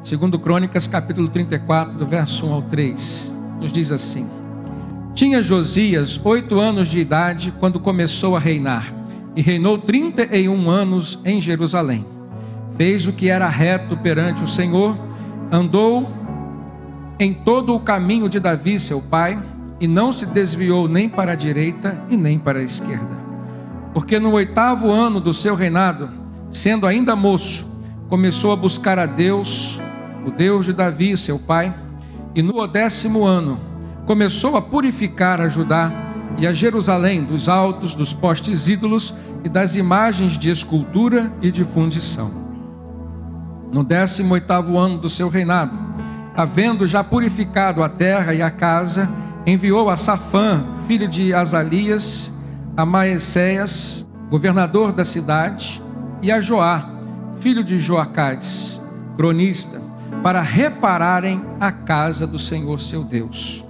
Segundo Crônicas, capítulo 34, do verso 1 ao 3, nos diz assim: Tinha Josias 8 anos de idade quando começou a reinar, e reinou 31 anos em Jerusalém. Fez o que era reto perante o Senhor, andou em todo o caminho de Davi seu pai, e não se desviou nem para a direita e nem para a esquerda. Porque no 8º ano do seu reinado, sendo ainda moço, começou a buscar a Deus, o Deus de Davi seu pai, e no 10º ano começou a purificar a Judá e a Jerusalém dos altos, dos postes ídolos e das imagens de escultura e de fundição. No 18º ano do seu reinado, havendo já purificado a terra e a casa, enviou a Safã, filho de Azalias, a Maecéias, governador da cidade, e a Joá, filho de Joacás, cronista, para repararem a casa do Senhor seu Deus.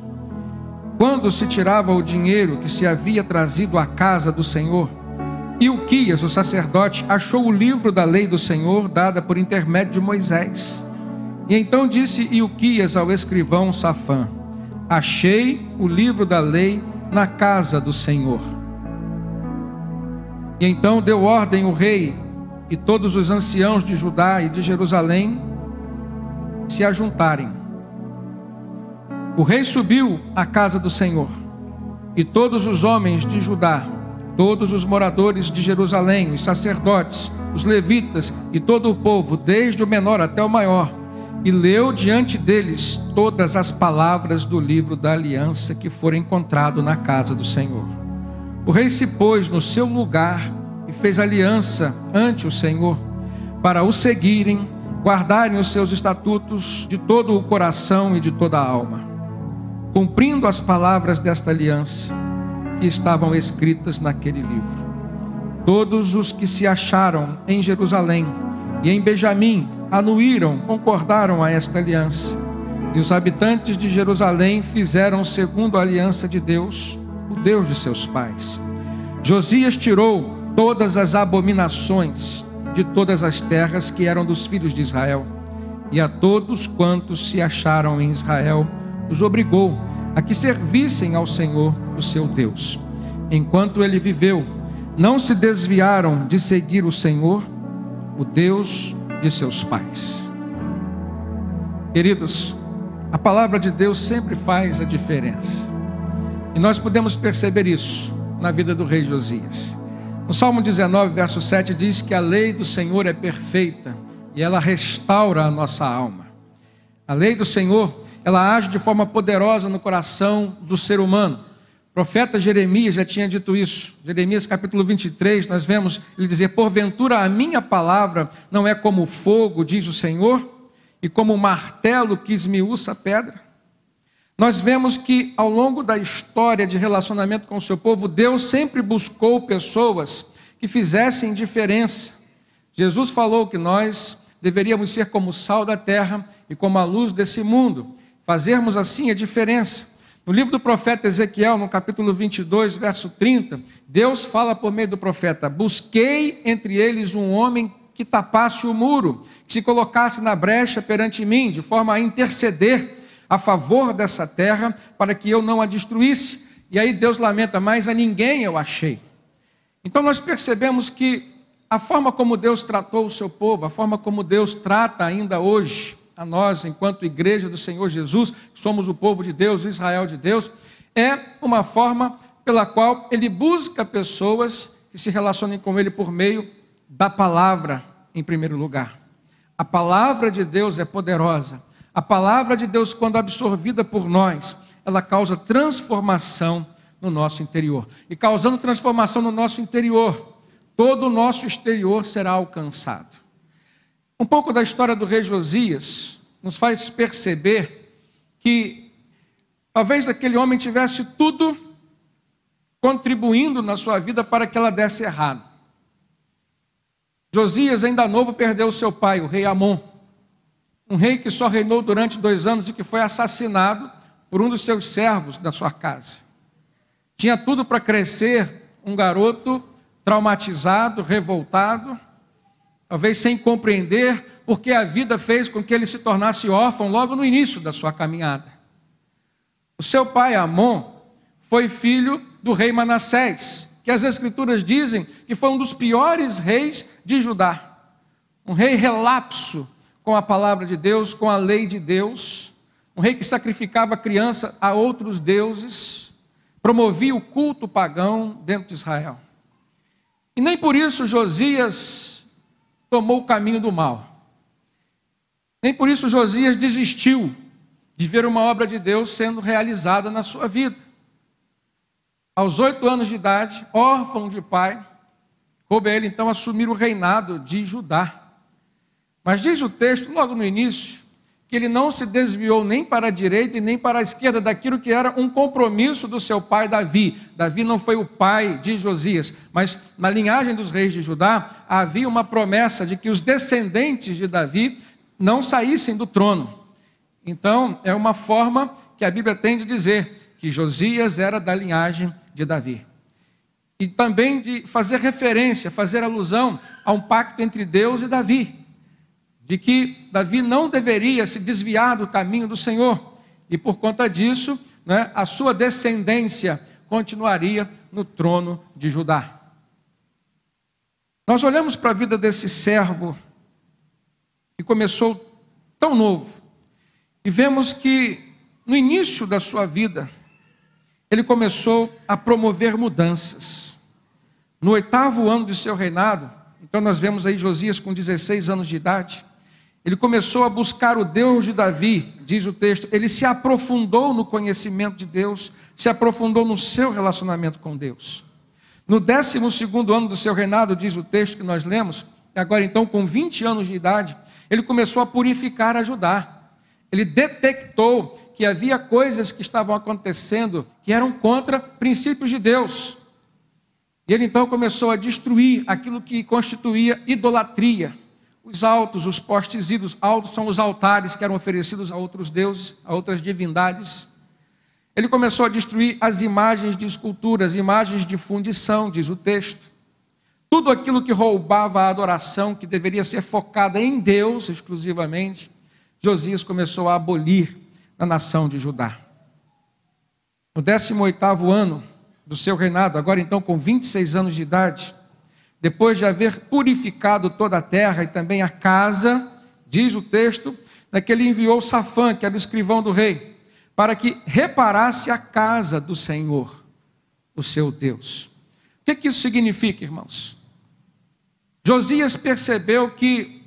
Quando se tirava o dinheiro que se havia trazido à casa do Senhor, Ilquias, o sacerdote, achou o livro da lei do Senhor, dada por intermédio de Moisés. E então disse Ilquias ao escrivão Safã: Achei o livro da lei na casa do Senhor. E então deu ordem o rei e todos os anciãos de Judá e de Jerusalém se ajuntarem. O rei subiu à casa do Senhor, e todos os homens de Judá, todos os moradores de Jerusalém, os sacerdotes, os levitas e todo o povo, desde o menor até o maior, e leu diante deles todas as palavras do livro da aliança que fora encontrado na casa do Senhor. O rei se pôs no seu lugar e fez aliança ante o Senhor, para o seguirem, guardarem os seus estatutos de todo o coração e de toda a alma, cumprindo as palavras desta aliança que estavam escritas naquele livro. Todos os que se acharam em Jerusalém e em Benjamim anuíram, concordaram a esta aliança, e os habitantes de Jerusalém fizeram segundo a aliança de Deus, o Deus de seus pais. Josias tirou todas as abominações de todas as terras que eram dos filhos de Israel, e a todos quantos se acharam em Israel, os obrigou a que servissem ao Senhor, o seu Deus. Enquanto ele viveu, não se desviaram de seguir o Senhor, o Deus de seus pais. Queridos, a palavra de Deus sempre faz a diferença, e nós podemos perceber isso na vida do rei Josias. No Salmo 19, verso 7, diz que a lei do Senhor é perfeita e ela restaura a nossa alma. A lei do Senhor, ela age de forma poderosa no coração do ser humano. O profeta Jeremias já tinha dito isso. Jeremias capítulo 23, nós vemos ele dizer: Porventura a minha palavra não é como fogo, diz o Senhor, e como martelo que esmiuça a pedra? Nós vemos que ao longo da história de relacionamento com o seu povo, Deus sempre buscou pessoas que fizessem diferença. Jesus falou que nós deveríamos ser como o sal da terra e como a luz desse mundo, fazermos assim a diferença. No livro do profeta Ezequiel, no capítulo 22, verso 30, Deus fala por meio do profeta: Busquei entre eles um homem que tapasse o muro, que se colocasse na brecha perante mim, de forma a interceder a favor dessa terra, para que eu não a destruísse. E aí Deus lamenta: mas a ninguém eu achei. Então nós percebemos que a forma como Deus tratou o seu povo, a forma como Deus trata ainda hoje a nós, enquanto igreja do Senhor Jesus, que somos o povo de Deus, o Israel de Deus, é uma forma pela qual Ele busca pessoas que se relacionem com Ele por meio da palavra, em primeiro lugar. A palavra de Deus é poderosa. A palavra de Deus, quando absorvida por nós, ela causa transformação no nosso interior. E causando transformação no nosso interior, todo o nosso exterior será alcançado. Um pouco da história do rei Josias nos faz perceber que talvez aquele homem tivesse tudo contribuindo na sua vida para que ela desse errado. Josias, ainda novo, perdeu seu pai, o rei Amon. Um rei que só reinou durante 2 anos e que foi assassinado por um dos seus servos da sua casa. Tinha tudo para crescer um garoto traumatizado, revoltado, talvez sem compreender, porque a vida fez com que ele se tornasse órfão logo no início da sua caminhada. O seu pai Amon foi filho do rei Manassés, que as escrituras dizem que foi um dos piores reis de Judá. Um rei relapso com a palavra de Deus, com a lei de Deus, um rei que sacrificava criança a outros deuses, promovia o culto pagão dentro de Israel. E nem por isso Josias tomou o caminho do mal. Nem por isso Josias desistiu de ver uma obra de Deus sendo realizada na sua vida. Aos 8 anos de idade, órfão de pai, coube a ele então assumir o reinado de Judá. Mas diz o texto, logo no início, que ele não se desviou nem para a direita e nem para a esquerda daquilo que era um compromisso do seu pai Davi. Davi não foi o pai de Josias, mas na linhagem dos reis de Judá havia uma promessa de que os descendentes de Davi não saíssem do trono. Então, é uma forma que a Bíblia tem de dizer que Josias era da linhagem de Davi. E também de fazer referência, fazer alusão a um pacto entre Deus e Davi, de que Davi não deveria se desviar do caminho do Senhor, e por conta disso, a sua descendência continuaria no trono de Judá. Nós olhamos para a vida desse servo, que começou tão novo, e vemos que no início da sua vida, ele começou a promover mudanças. No 8º ano de seu reinado, então nós vemos aí Josias com 16 anos de idade, ele começou a buscar o Deus de Davi, diz o texto, ele se aprofundou no conhecimento de Deus, se aprofundou no seu relacionamento com Deus. No 12º ano do seu reinado, diz o texto que nós lemos, agora então com 20 anos de idade, ele começou a purificar a Judá. Ele detectou que havia coisas que estavam acontecendo que eram contra princípios de Deus. E ele então começou a destruir aquilo que constituía idolatria. Os altos, os postes ídolos, altos são os altares que eram oferecidos a outros deuses, a outras divindades. Ele começou a destruir as imagens de esculturas, imagens de fundição, diz o texto. Tudo aquilo que roubava a adoração, que deveria ser focada em Deus exclusivamente, Josias começou a abolir na nação de Judá. No 18º ano do seu reinado, agora então com 26 anos de idade, depois de haver purificado toda a terra e também a casa, diz o texto, que ele enviou Safã, que era o escrivão do rei, para que reparasse a casa do Senhor, o seu Deus. O que isso significa, irmãos? Josias percebeu que,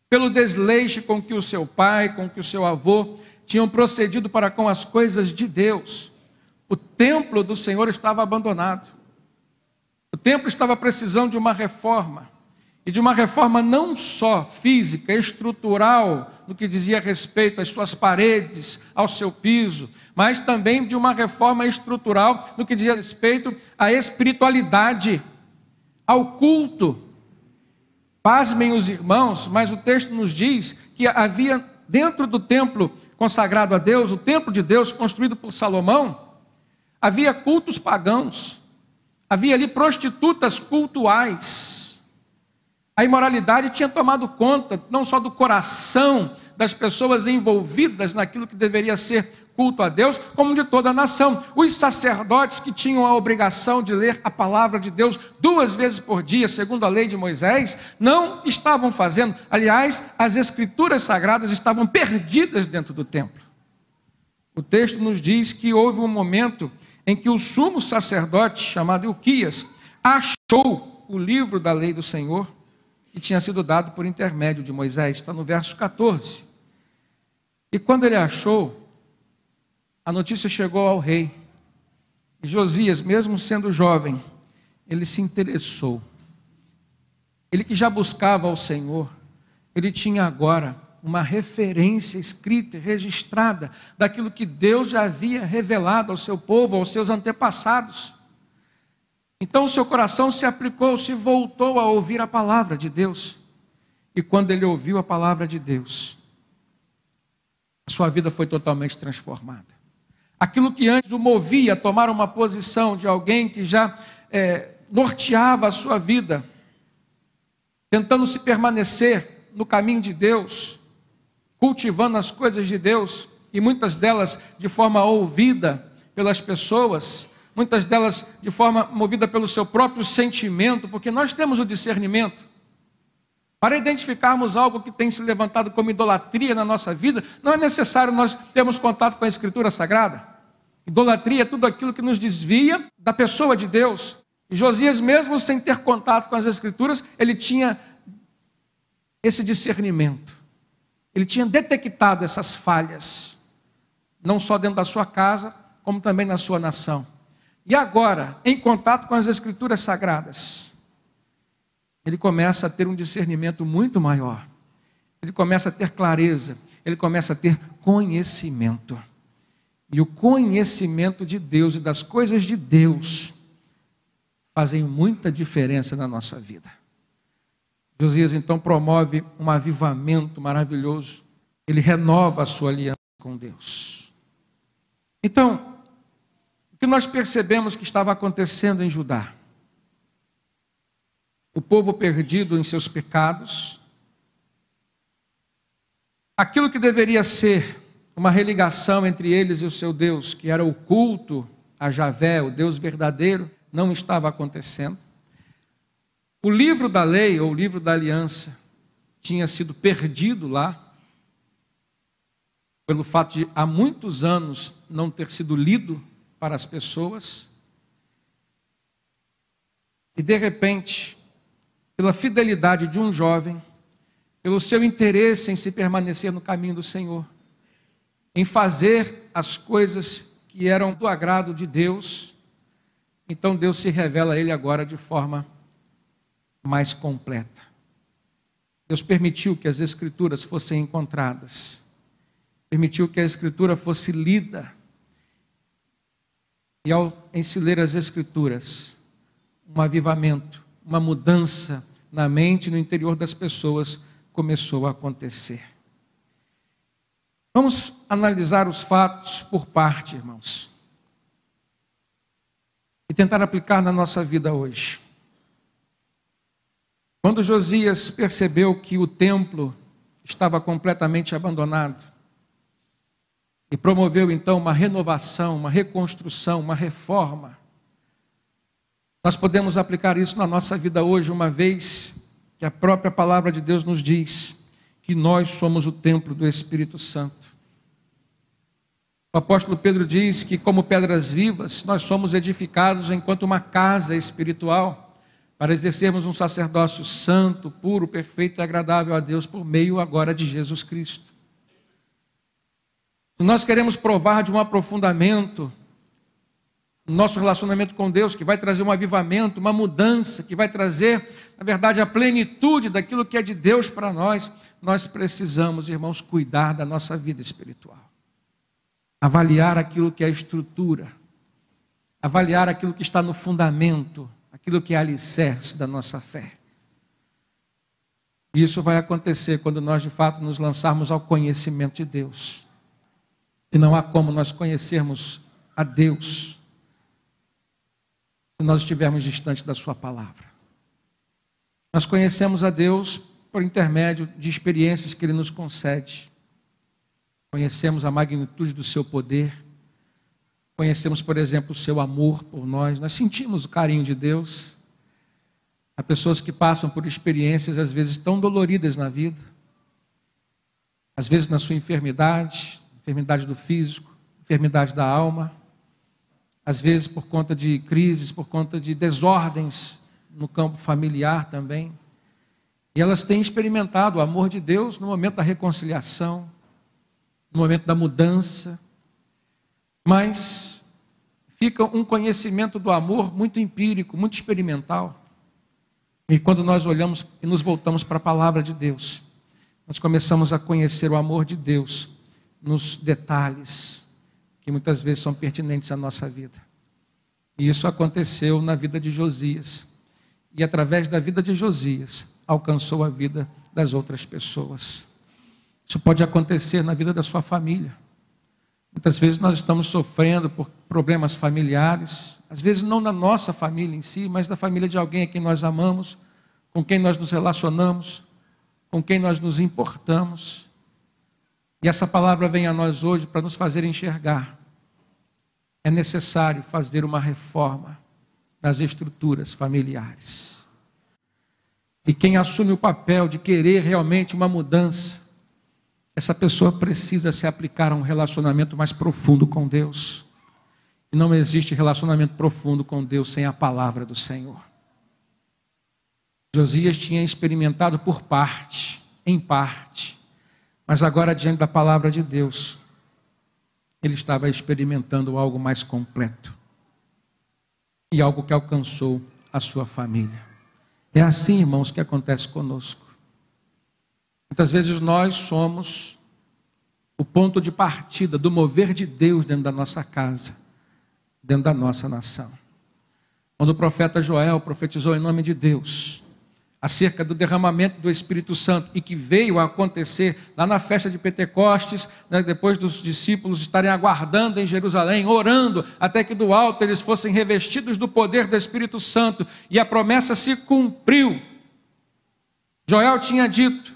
pelo desleixo com que o seu pai, com que o seu avô tinham procedido para com as coisas de Deus, o templo do Senhor estava abandonado. O templo estava precisando de uma reforma, e de uma reforma não só física, estrutural, no que dizia respeito às suas paredes, ao seu piso, mas também de uma reforma estrutural no que dizia respeito à espiritualidade, ao culto. Pasmem os irmãos, mas o texto nos diz que havia dentro do templo consagrado a Deus, o templo de Deus construído por Salomão, havia cultos pagãos, havia ali prostitutas cultuais. A imoralidade tinha tomado conta não só do coração das pessoas envolvidas naquilo que deveria ser culto a Deus, como de toda a nação. Os sacerdotes que tinham a obrigação de ler a palavra de Deus 2 vezes por dia, segundo a lei de Moisés, não estavam fazendo. Aliás, as escrituras sagradas estavam perdidas dentro do templo. O texto nos diz que houve um momento em que o sumo sacerdote, chamado Ilquias, achou o livro da lei do Senhor, que tinha sido dado por intermédio de Moisés, está no verso 14. E quando ele achou, a notícia chegou ao rei. E Josias, mesmo sendo jovem, ele se interessou. Ele que já buscava ao Senhor, ele tinha agora uma referência escrita e registrada daquilo que Deus já havia revelado ao seu povo, aos seus antepassados. Então o seu coração se aplicou, se voltou a ouvir a palavra de Deus. E quando ele ouviu a palavra de Deus, a sua vida foi totalmente transformada. Aquilo que antes o movia a tomar uma posição de alguém que já norteava a sua vida, tentando se permanecer no caminho de Deus, cultivando as coisas de Deus, e muitas delas de forma ouvida pelas pessoas, muitas delas de forma movida pelo seu próprio sentimento, porque nós temos o discernimento. Para identificarmos algo que tem se levantado como idolatria na nossa vida, não é necessário nós termos contato com a Escritura Sagrada. Idolatria é tudo aquilo que nos desvia da pessoa de Deus. E Josias, mesmo sem ter contato com as Escrituras, ele tinha esse discernimento. Ele tinha detectado essas falhas, não só dentro da sua casa, como também na sua nação. E agora, em contato com as Escrituras Sagradas, ele começa a ter um discernimento muito maior. Ele começa a ter clareza, ele começa a ter conhecimento. E o conhecimento de Deus e das coisas de Deus fazem muita diferença na nossa vida. Josias então promove um avivamento maravilhoso. Ele renova a sua aliança com Deus. Então, o que nós percebemos que estava acontecendo em Judá? O povo perdido em seus pecados, aquilo que deveria ser uma religação entre eles e o seu Deus, que era o culto a Javé, o Deus verdadeiro, não estava acontecendo. O livro da lei, ou o livro da aliança, tinha sido perdido lá, pelo fato de há muitos anos não ter sido lido para as pessoas. E de repente, pela fidelidade de um jovem, pelo seu interesse em se permanecer no caminho do Senhor, em fazer as coisas que eram do agrado de Deus, então Deus se revela a ele agora de forma mais completa. Deus permitiu que as Escrituras fossem encontradas, permitiu que a Escritura fosse lida, e ao em se ler as Escrituras, um avivamento, uma mudança na mente e no interior das pessoas começou a acontecer. Vamos analisar os fatos por parte, irmãos, e tentar aplicar na nossa vida hoje. Quando Josias percebeu que o templo estava completamente abandonado, e promoveu então uma renovação, uma reconstrução, uma reforma, nós podemos aplicar isso na nossa vida hoje, uma vez que a própria palavra de Deus nos diz que nós somos o templo do Espírito Santo. O apóstolo Pedro diz que, como pedras vivas, nós somos edificados enquanto uma casa espiritual, para exercermos um sacerdócio santo, puro, perfeito e agradável a Deus, por meio agora de Jesus Cristo. Se nós queremos provar de um aprofundamento no nosso relacionamento com Deus, que vai trazer um avivamento, uma mudança, que vai trazer, na verdade, a plenitude daquilo que é de Deus para nós, nós precisamos, irmãos, cuidar da nossa vida espiritual. Avaliar aquilo que é a estrutura, avaliar aquilo que está no fundamento, aquilo que é alicerce da nossa fé. Isso vai acontecer quando nós, de fato, nos lançarmos ao conhecimento de Deus. E não há como nós conhecermos a Deus se nós estivermos distantes da sua palavra. Nós conhecemos a Deus por intermédio de experiências que Ele nos concede. Conhecemos a magnitude do seu poder. Conhecemos, por exemplo, o seu amor por nós. Nós sentimos o carinho de Deus. Há pessoas que passam por experiências, às vezes, tão doloridas na vida. Às vezes na sua enfermidade, enfermidade do físico, enfermidade da alma. Às vezes por conta de crises, por conta de desordens no campo familiar também. E elas têm experimentado o amor de Deus no momento da reconciliação, no momento da mudança. Mas fica um conhecimento do amor muito empírico, muito experimental. E quando nós olhamos e nos voltamos para a palavra de Deus, nós começamos a conhecer o amor de Deus nos detalhes que muitas vezes são pertinentes à nossa vida. E isso aconteceu na vida de Josias. E através da vida de Josias, alcançou a vida das outras pessoas. Isso pode acontecer na vida da sua família. Muitas vezes nós estamos sofrendo por problemas familiares, às vezes não da nossa família em si, mas da família de alguém a quem nós amamos, com quem nós nos relacionamos, com quem nós nos importamos. E essa palavra vem a nós hoje para nos fazer enxergar. É necessário fazer uma reforma das estruturas familiares. E quem assume o papel de querer realmente uma mudança, essa pessoa precisa se aplicar a um relacionamento mais profundo com Deus. E não existe relacionamento profundo com Deus sem a palavra do Senhor. Josias tinha experimentado por parte, em parte, mas agora diante da palavra de Deus, ele estava experimentando algo mais completo. E algo que alcançou a sua família. É assim, irmãos, que acontece conosco. Muitas vezes nós somos o ponto de partida do mover de Deus dentro da nossa casa, dentro da nossa nação. Quando o profeta Joel profetizou em nome de Deus acerca do derramamento do Espírito Santo, e que veio a acontecer lá na festa de Pentecostes, né, depois dos discípulos estarem aguardando em Jerusalém, orando, até que do alto eles fossem revestidos do poder do Espírito Santo, e a promessa se cumpriu. Joel tinha dito: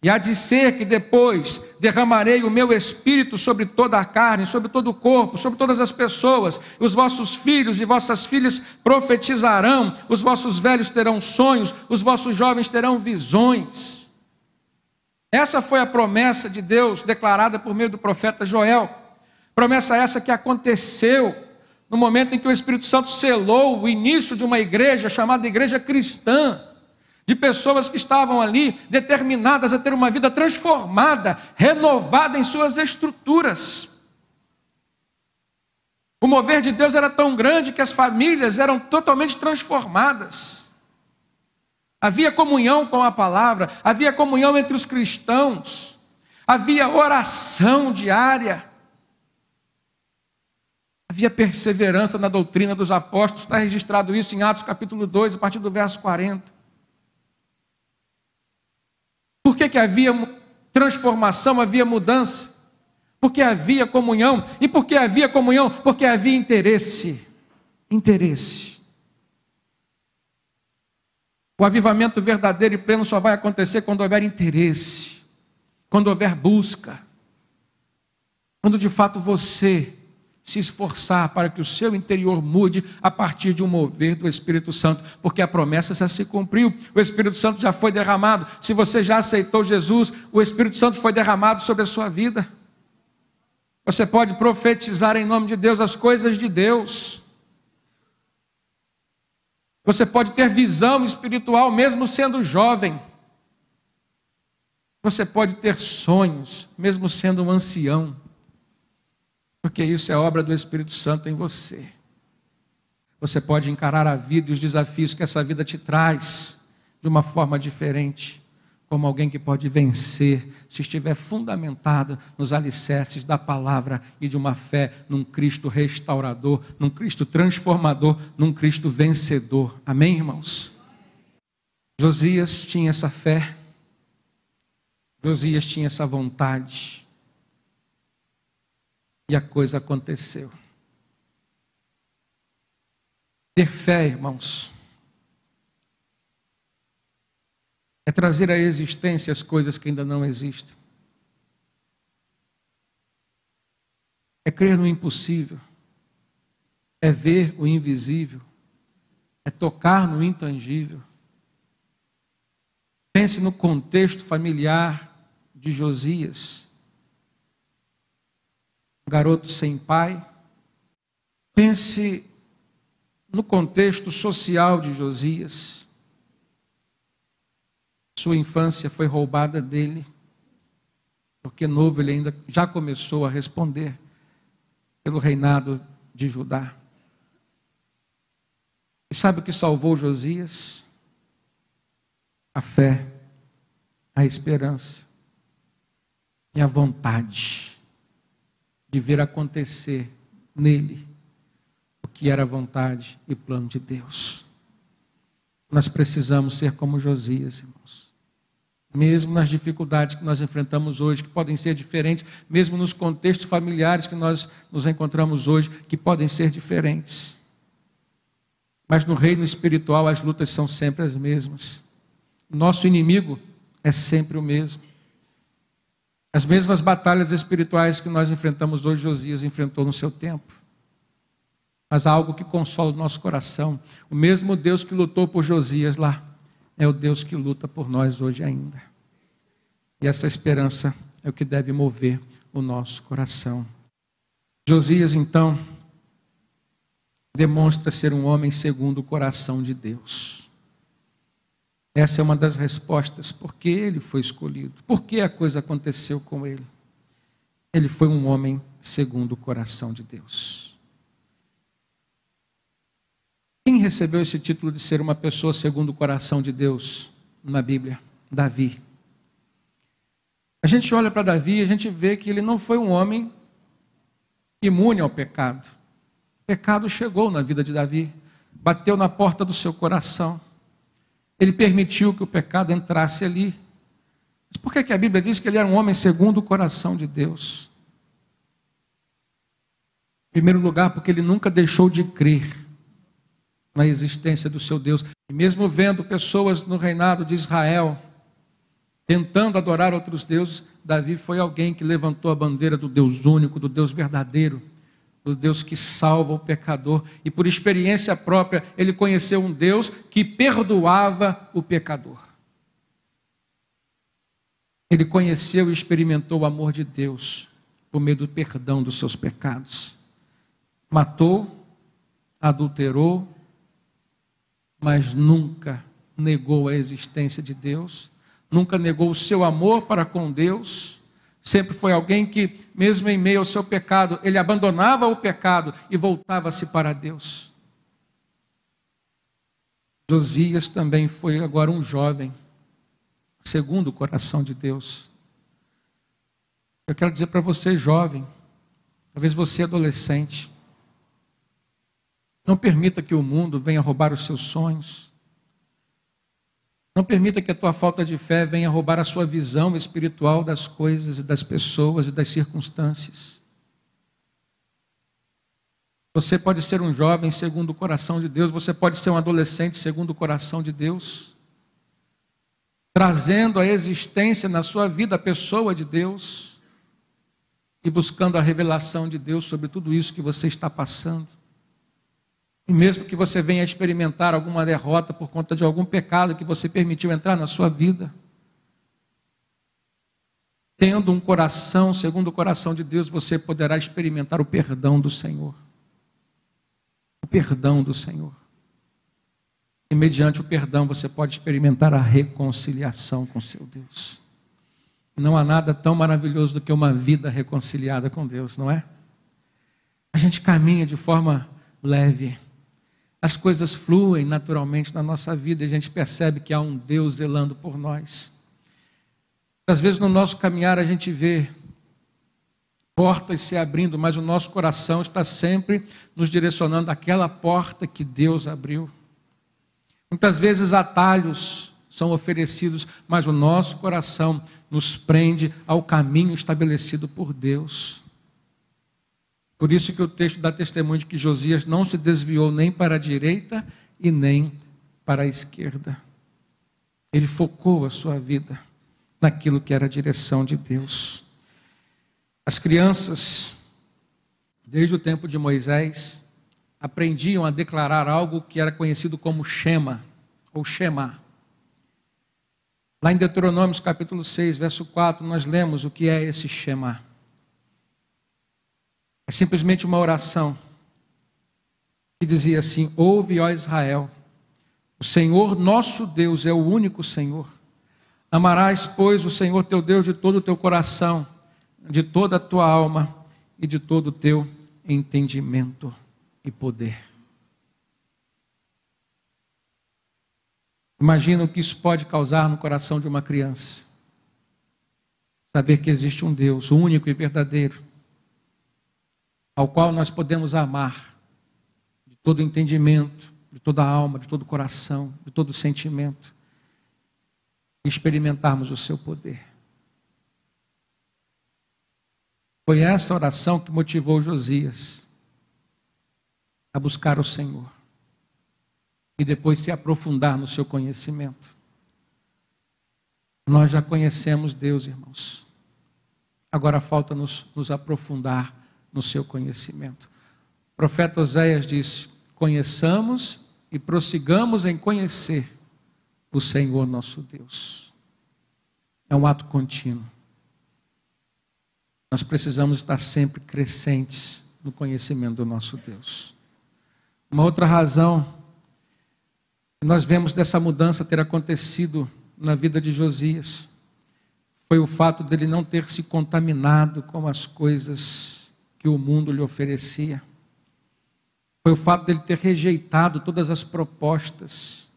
e há de ser que depois derramarei o meu espírito sobre toda a carne, sobre todo o corpo, sobre todas as pessoas. Os vossos filhos e vossas filhas profetizarão, os vossos velhos terão sonhos, os vossos jovens terão visões. Essa foi a promessa de Deus declarada por meio do profeta Joel. Promessa essa que aconteceu no momento em que o Espírito Santo selou o início de uma igreja chamada igreja cristã, de pessoas que estavam ali determinadas a ter uma vida transformada, renovada em suas estruturas. O mover de Deus era tão grande que as famílias eram totalmente transformadas. Havia comunhão com a palavra, havia comunhão entre os cristãos, havia oração diária, havia perseverança na doutrina dos apóstolos. Está registrado isso em Atos capítulo 2, a partir do verso 40. Por que havia transformação, havia mudança? Porque havia comunhão. E por que havia comunhão? Porque havia interesse. Interesse. O avivamento verdadeiro e pleno só vai acontecer quando houver interesse, quando houver busca, quando de fato você se esforçar para que o seu interior mude a partir de um mover do Espírito Santo, porque a promessa já se cumpriu, o Espírito Santo já foi derramado. Se você já aceitou Jesus, o Espírito Santo foi derramado sobre a sua vida. Você pode profetizar em nome de Deus as coisas de Deus. Você pode ter visão espiritual mesmo sendo jovem. Você pode ter sonhos mesmo sendo um ancião. Porque isso é obra do Espírito Santo em você. Você pode encarar a vida e os desafios que essa vida te traz de uma forma diferente, como alguém que pode vencer, se estiver fundamentado nos alicerces da palavra e de uma fé num Cristo restaurador, num Cristo transformador, num Cristo vencedor. Amém, irmãos? Josias tinha essa fé, Josias tinha essa vontade. E a coisa aconteceu. Ter fé, irmãos, é trazer à existência as coisas que ainda não existem. É crer no impossível. É ver o invisível. É tocar no intangível. Pense no contexto familiar de Josias. Garoto sem pai. Pense no contexto social de Josias. Sua infância foi roubada dele, porque novo ele ainda já começou a responder pelo reinado de Judá. E sabe o que salvou Josias? A fé, a esperança e a vontade de ver acontecer nele o que era vontade e plano de Deus. Nós precisamos ser como Josias, irmãos. Mesmo nas dificuldades que nós enfrentamos hoje, que podem ser diferentes, mesmo nos contextos familiares que nós nos encontramos hoje, que podem ser diferentes. Mas no reino espiritual as lutas são sempre as mesmas. Nosso inimigo é sempre o mesmo. As mesmas batalhas espirituais que nós enfrentamos hoje, Josias enfrentou no seu tempo. Mas há algo que consola o nosso coração. O mesmo Deus que lutou por Josias lá, é o Deus que luta por nós hoje ainda. E essa esperança é o que deve mover o nosso coração. Josias, então, demonstra ser um homem segundo o coração de Deus. Essa é uma das respostas, por que ele foi escolhido, por que a coisa aconteceu com ele. Ele foi um homem segundo o coração de Deus. Quem recebeu esse título de ser uma pessoa segundo o coração de Deus na Bíblia? Davi. A gente olha para Davi e a gente vê que ele não foi um homem imune ao pecado. O pecado chegou na vida de Davi, bateu na porta do seu coração. Ele permitiu que o pecado entrasse ali. Mas por que a Bíblia diz que ele era um homem segundo o coração de Deus? Em primeiro lugar, porque ele nunca deixou de crer na existência do seu Deus. E mesmo vendo pessoas no reinado de Israel tentando adorar outros deuses, Davi foi alguém que levantou a bandeira do Deus único, do Deus verdadeiro, do Deus que salva o pecador. E por experiência própria, ele conheceu um Deus que perdoava o pecador. Ele conheceu e experimentou o amor de Deus por meio do perdão dos seus pecados. Matou, adulterou, mas nunca negou a existência de Deus, nunca negou o seu amor para com Deus. Sempre foi alguém que, mesmo em meio ao seu pecado, ele abandonava o pecado e voltava-se para Deus. Josias também foi agora um jovem, segundo o coração de Deus. Eu quero dizer para você, jovem, talvez você adolescente, não permita que o mundo venha roubar os seus sonhos. Não permita que a tua falta de fé venha roubar a sua visão espiritual das coisas e das pessoas e das circunstâncias. Você pode ser um jovem segundo o coração de Deus, você pode ser um adolescente segundo o coração de Deus, trazendo à existência na sua vida a pessoa de Deus e buscando a revelação de Deus sobre tudo isso que você está passando. E mesmo que você venha experimentar alguma derrota por conta de algum pecado que você permitiu entrar na sua vida, tendo um coração segundo o coração de Deus, você poderá experimentar o perdão do Senhor. O perdão do Senhor. E mediante o perdão você pode experimentar a reconciliação com seu Deus. Não há nada tão maravilhoso do que uma vida reconciliada com Deus, não é? A gente caminha de forma leve. As coisas fluem naturalmente na nossa vida e a gente percebe que há um Deus zelando por nós. Às vezes no nosso caminhar a gente vê portas se abrindo, mas o nosso coração está sempre nos direcionando àquela porta que Deus abriu. Muitas vezes atalhos são oferecidos, mas o nosso coração nos prende ao caminho estabelecido por Deus. Por isso que o texto dá testemunho de que Josias não se desviou nem para a direita e nem para a esquerda. Ele focou a sua vida naquilo que era a direção de Deus. As crianças, desde o tempo de Moisés, aprendiam a declarar algo que era conhecido como Shema, ou Shema. Lá em Deuteronômio, capítulo 6, verso 4, nós lemos o que é esse Shema. É simplesmente uma oração que dizia assim: ouve, ó Israel, o Senhor nosso Deus é o único Senhor. Amarás, pois, o Senhor teu Deus de todo o teu coração, de toda a tua alma e de todo o teu entendimento e poder. Imagina o que isso pode causar no coração de uma criança. Saber que existe um Deus único e verdadeiro, ao qual nós podemos amar de todo o entendimento, de toda a alma, de todo o coração, de todo o sentimento, e experimentarmos o seu poder. Foi essa oração que motivou Josias a buscar o Senhor. e depois se aprofundar no seu conhecimento. Nós já conhecemos Deus, irmãos. Agora falta nos aprofundar no seu conhecimento. O profeta Oséias disse: conheçamos e prossigamos em conhecer o Senhor nosso Deus. É um ato contínuo. Nós precisamos estar sempre crescentes no conhecimento do nosso Deus. Uma outra razão que nós vemos dessa mudança ter acontecido na vida de Josias foi o fato dele não ter se contaminado com as coisas que o mundo lhe oferecia. Foi o fato dele ter rejeitado todas as propostas.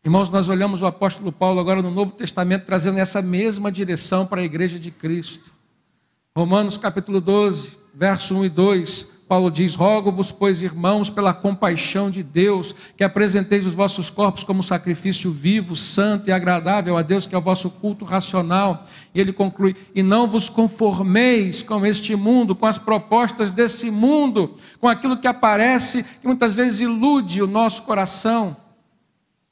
Irmãos, nós olhamos o apóstolo Paulo agora no Novo Testamento trazendo essa mesma direção para a igreja de Cristo. Romanos capítulo 12, verso 1 e 2, Paulo diz: rogo-vos, pois, irmãos, pela compaixão de Deus, que apresenteis os vossos corpos como sacrifício vivo, santo e agradável a Deus, que é o vosso culto racional. E ele conclui: e não vos conformeis com este mundo, com as propostas desse mundo, com aquilo que aparece, que muitas vezes ilude o nosso coração.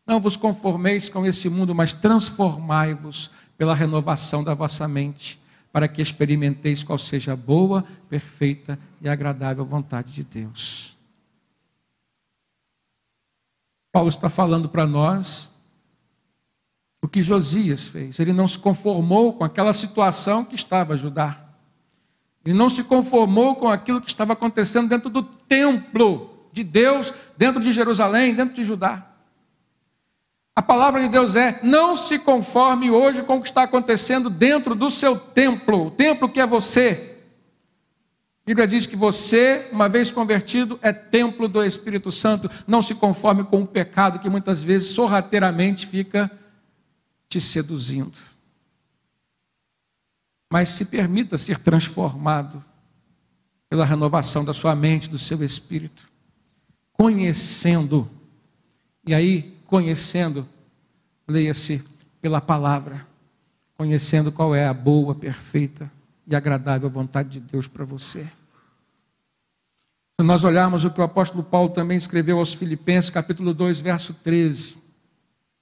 Não vos conformeis com esse mundo, mas transformai-vos pela renovação da vossa mente, para que experimenteis qual seja a boa, perfeita e agradável vontade de Deus. Paulo está falando para nós o que Josias fez. Ele não se conformou com aquela situação que estava a Judá. Ele não se conformou com aquilo que estava acontecendo dentro do templo de Deus, dentro de Jerusalém, dentro de Judá. A palavra de Deus é: não se conforme hoje com o que está acontecendo dentro do seu templo, o templo que é você. A Bíblia diz que você, uma vez convertido, é templo do Espírito Santo. Não se conforme com o pecado que muitas vezes sorrateiramente fica te seduzindo. Mas se permita ser transformado pela renovação da sua mente, do seu espírito, conhecendo. E aí, conhecendo, leia-se pela palavra, conhecendo qual é a boa, perfeita e agradável vontade de Deus para você. Se nós olharmos o que o apóstolo Paulo também escreveu aos Filipenses, capítulo 2, verso 13,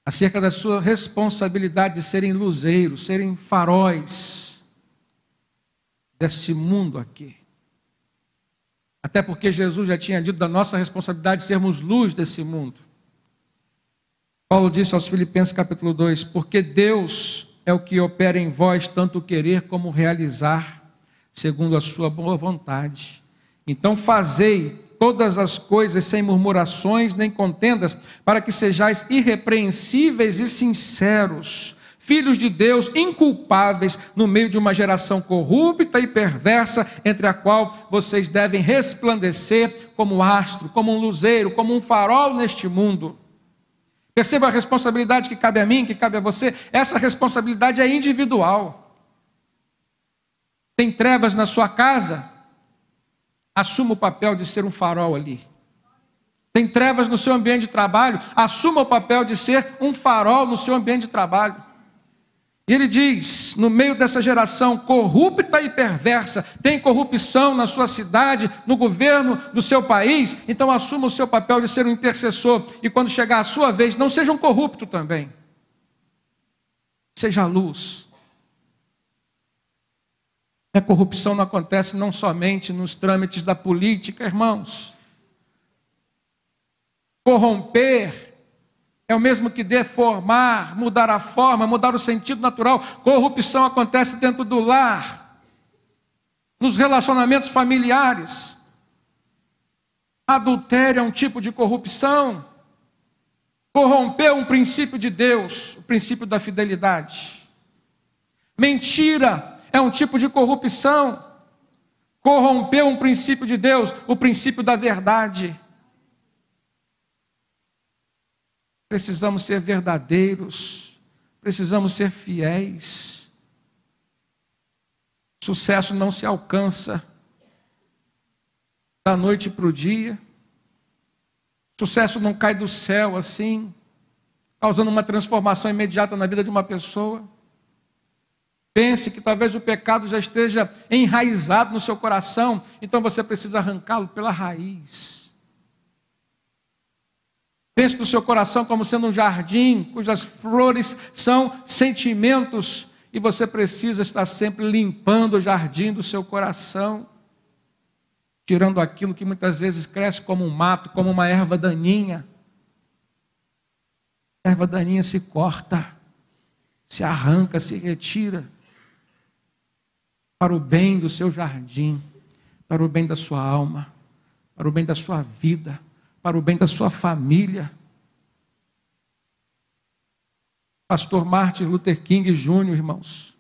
acerca da sua responsabilidade de serem luzeiros, serem faróis desse mundo aqui. Até porque Jesus já tinha dito da nossa responsabilidade de sermos luz desse mundo. Paulo disse aos Filipenses capítulo 2, porque Deus é o que opera em vós tanto querer como realizar, segundo a sua boa vontade. Então fazei todas as coisas sem murmurações nem contendas, para que sejais irrepreensíveis e sinceros, filhos de Deus, inculpáveis, no meio de uma geração corrupta e perversa, entre a qual vocês devem resplandecer como astro, como um luzeiro, como um farol neste mundo. Perceba a responsabilidade que cabe a mim, que cabe a você. Essa responsabilidade é individual. Tem trevas na sua casa? Assuma o papel de ser um farol ali. Tem trevas no seu ambiente de trabalho? Assuma o papel de ser um farol no seu ambiente de trabalho. E ele diz, no meio dessa geração corrupta e perversa, tem corrupção na sua cidade, no governo do seu país, então assuma o seu papel de ser um intercessor, e quando chegar a sua vez, não seja um corrupto também. Seja a luz. A corrupção não acontece não somente nos trâmites da política, irmãos. Corromper é o mesmo que deformar, mudar a forma, mudar o sentido natural. Corrupção acontece dentro do lar, nos relacionamentos familiares. Adultério é um tipo de corrupção. Corrompeu um princípio de Deus, o princípio da fidelidade. Mentira é um tipo de corrupção. Corrompeu um princípio de Deus, o princípio da verdade. Precisamos ser verdadeiros, precisamos ser fiéis. Sucesso não se alcança da noite para o dia. Sucesso não cai do céu assim, causando uma transformação imediata na vida de uma pessoa. Pense que talvez o pecado já esteja enraizado no seu coração, então você precisa arrancá-lo pela raiz. Pense no seu coração como sendo um jardim, cujas flores são sentimentos, e você precisa estar sempre limpando o jardim do seu coração, tirando aquilo que muitas vezes cresce como um mato, como uma erva daninha. A erva daninha se corta, se arranca, se retira, para o bem do seu jardim, para o bem da sua alma, para o bem da sua vida, para o bem da sua família. Pastor Martin Luther King Jr., irmãos,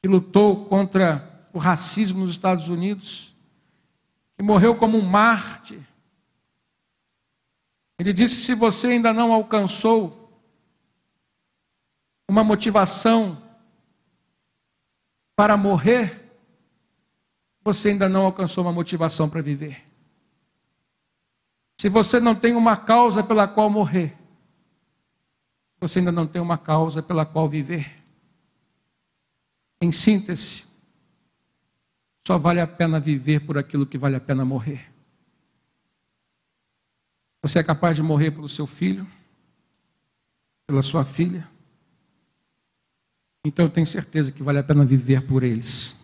que lutou contra o racismo nos Estados Unidos, que morreu como um mártir. Ele disse: se você ainda não alcançou uma motivação para morrer, você ainda não alcançou uma motivação para viver. Se você não tem uma causa pela qual morrer, você ainda não tem uma causa pela qual viver. Em síntese, só vale a pena viver por aquilo que vale a pena morrer. Você é capaz de morrer pelo seu filho, pela sua filha? Então eu tenho certeza que vale a pena viver por eles.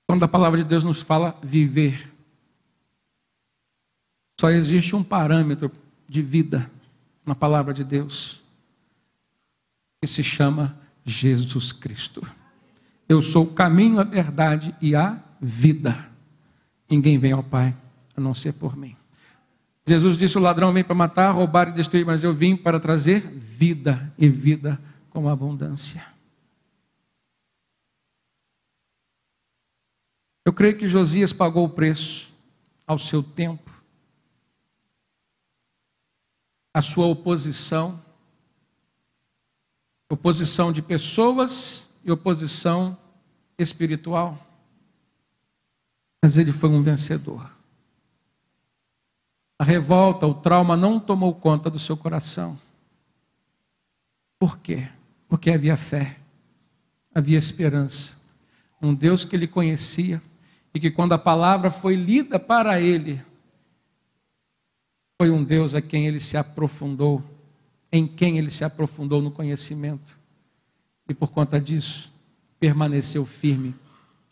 Quando a palavra de Deus nos fala viver, só existe um parâmetro de vida na palavra de Deus, que se chama Jesus Cristo. Eu sou o caminho, a verdade e a vida. Ninguém vem ao Pai a não ser por mim. Jesus disse: o ladrão vem para matar, roubar e destruir, mas eu vim para trazer vida, e vida com abundância. Eu creio que Josias pagou o preço ao seu tempo, a sua oposição de pessoas e oposição espiritual, mas ele foi um vencedor. A revolta, o trauma não tomou conta do seu coração. Por quê? Porque havia fé, havia esperança. Um Deus que ele conhecia e que, quando a palavra foi lida para ele, foi um Deus a quem ele se aprofundou, em quem ele se aprofundou no conhecimento. E por conta disso, permaneceu firme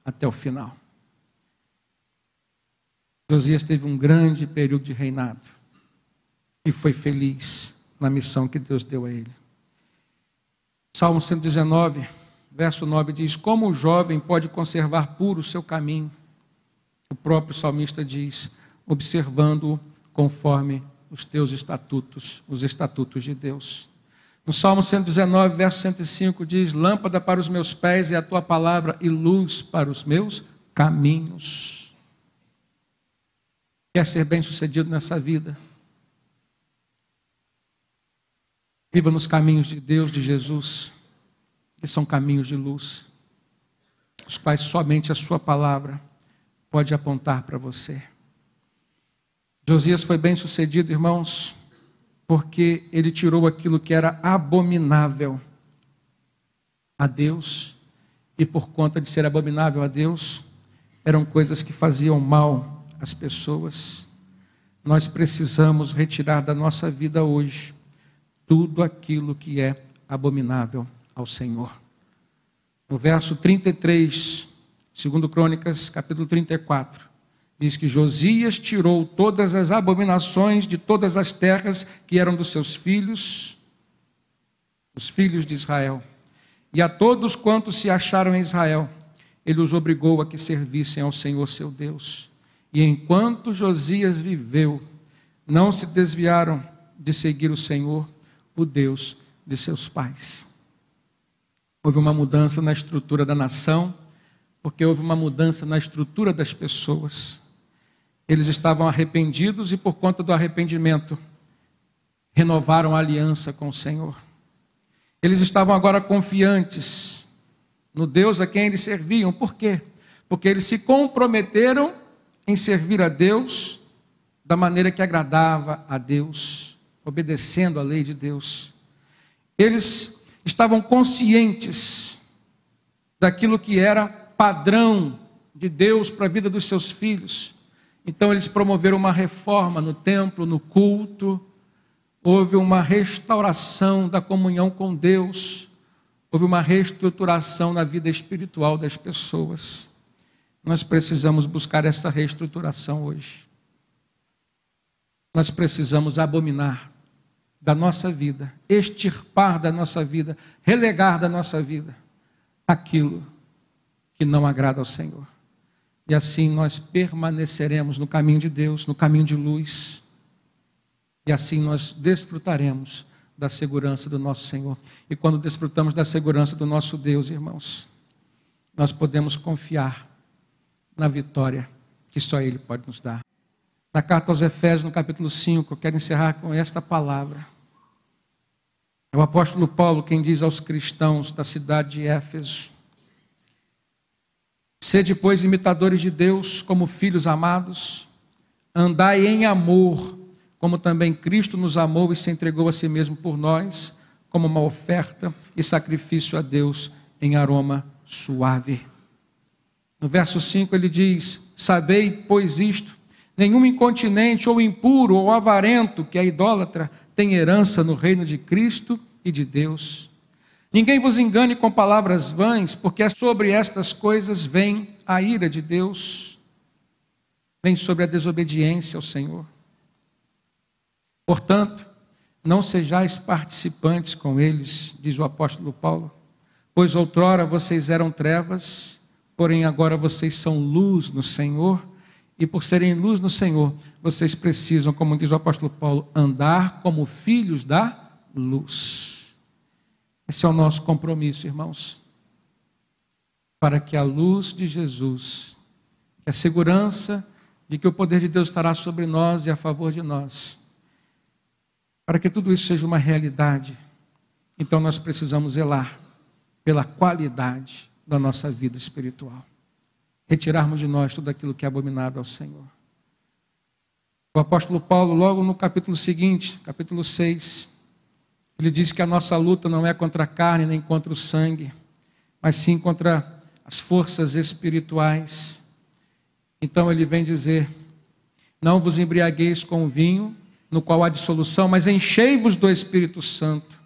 até o final. Josias teve um grande período de reinado e foi feliz na missão que Deus deu a ele. Salmo 119, verso 9 diz: como o jovem pode conservar puro o seu caminho? O próprio salmista diz: observando-o conforme os teus estatutos, os estatutos de Deus. No Salmo 119, verso 105 diz: lâmpada para os meus pés é a tua palavra e luz para os meus caminhos. Quer ser bem-sucedido nessa vida? Viva nos caminhos de Deus, de Jesus, que são caminhos de luz, os quais somente a sua palavra pode apontar para você. Josias foi bem-sucedido, irmãos, porque ele tirou aquilo que era abominável a Deus, e por conta de ser abominável a Deus, eram coisas que faziam mal às pessoas. Nós precisamos retirar da nossa vida hoje tudo aquilo que é abominável ao Senhor. No verso 33, 2 Crônicas, capítulo 34, diz que Josias tirou todas as abominações de todas as terras que eram dos seus filhos, os filhos de Israel, e a todos quantos se acharam em Israel, ele os obrigou a que servissem ao Senhor seu Deus. E enquanto Josias viveu, não se desviaram de seguir o Senhor, o Deus de seus pais. Houve uma mudança na estrutura da nação, porque houve uma mudança na estrutura das pessoas. Eles estavam arrependidos e, por conta do arrependimento, renovaram a aliança com o Senhor. Eles estavam agora confiantes no Deus a quem eles serviam. Por quê? Porque eles se comprometeram em servir a Deus da maneira que agradava a Deus, obedecendo a lei de Deus. Eles estavam conscientes daquilo que era padrão de Deus para a vida dos seus filhos. Então eles promoveram uma reforma no templo, no culto, houve uma restauração da comunhão com Deus, houve uma reestruturação na vida espiritual das pessoas. Nós precisamos buscar esta reestruturação hoje. Nós precisamos abominar da nossa vida, extirpar da nossa vida, relegar da nossa vida aquilo que não agrada ao Senhor. E assim nós permaneceremos no caminho de Deus, no caminho de luz. E assim nós desfrutaremos da segurança do nosso Senhor. E quando desfrutamos da segurança do nosso Deus, irmãos, nós podemos confiar na vitória que só Ele pode nos dar. Na carta aos Efésios, no capítulo 5, eu quero encerrar com esta palavra. É o apóstolo Paulo quem diz aos cristãos da cidade de Éfeso: sede, pois, imitadores de Deus como filhos amados, andai em amor, como também Cristo nos amou e se entregou a si mesmo por nós, como uma oferta e sacrifício a Deus em aroma suave. No verso 5 ele diz: sabei, pois, isto: nenhum incontinente ou impuro ou avarento, que é idólatra, tem herança no reino de Cristo e de Deus. Ninguém vos engane com palavras vãs, porque sobre estas coisas vem a ira de Deus, vem sobre a desobediência ao Senhor. Portanto, não sejais participantes com eles, diz o apóstolo Paulo, pois outrora vocês eram trevas, porém agora vocês são luz no Senhor, e por serem luz no Senhor, vocês precisam, como diz o apóstolo Paulo, andar como filhos da luz. Esse é o nosso compromisso, irmãos, para que a luz de Jesus, que a segurança de que o poder de Deus estará sobre nós e a favor de nós, para que tudo isso seja uma realidade, então nós precisamos zelar pela qualidade da nossa vida espiritual. Retirarmos de nós tudo aquilo que é abominável ao Senhor. O apóstolo Paulo, logo no capítulo seguinte, capítulo 6, ele diz que a nossa luta não é contra a carne nem contra o sangue, mas sim contra as forças espirituais. Então ele vem dizer: não vos embriagueis com o vinho, no qual há dissolução, mas enchei-vos do Espírito Santo,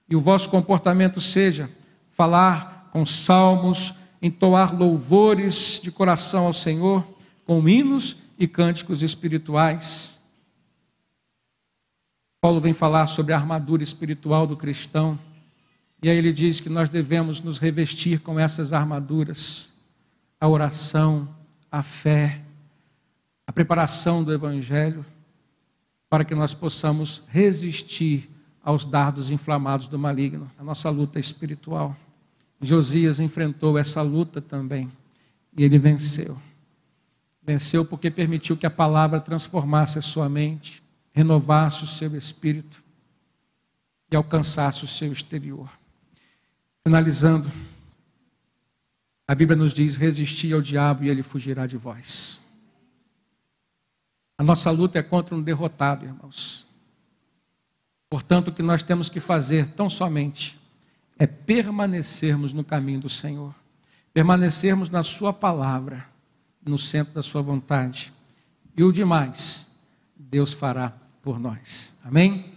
e o vosso comportamento seja falar com salmos, entoar louvores de coração ao Senhor, com hinos e cânticos espirituais. Paulo vem falar sobre a armadura espiritual do cristão, e aí ele diz que nós devemos nos revestir com essas armaduras: a oração, a fé, a preparação do Evangelho, para que nós possamos resistir aos dardos inflamados do maligno, a nossa luta espiritual. Josias enfrentou essa luta também, e ele venceu. Venceu porque permitiu que a palavra transformasse a sua mente, renovasse o seu espírito e alcançasse o seu exterior. Finalizando, a Bíblia nos diz: resisti ao diabo e ele fugirá de vós. A nossa luta é contra um derrotado, irmãos. Portanto, o que nós temos que fazer tão somente é permanecermos no caminho do Senhor, permanecermos na sua palavra, no centro da sua vontade, e o demais Deus fará por nós. Amém?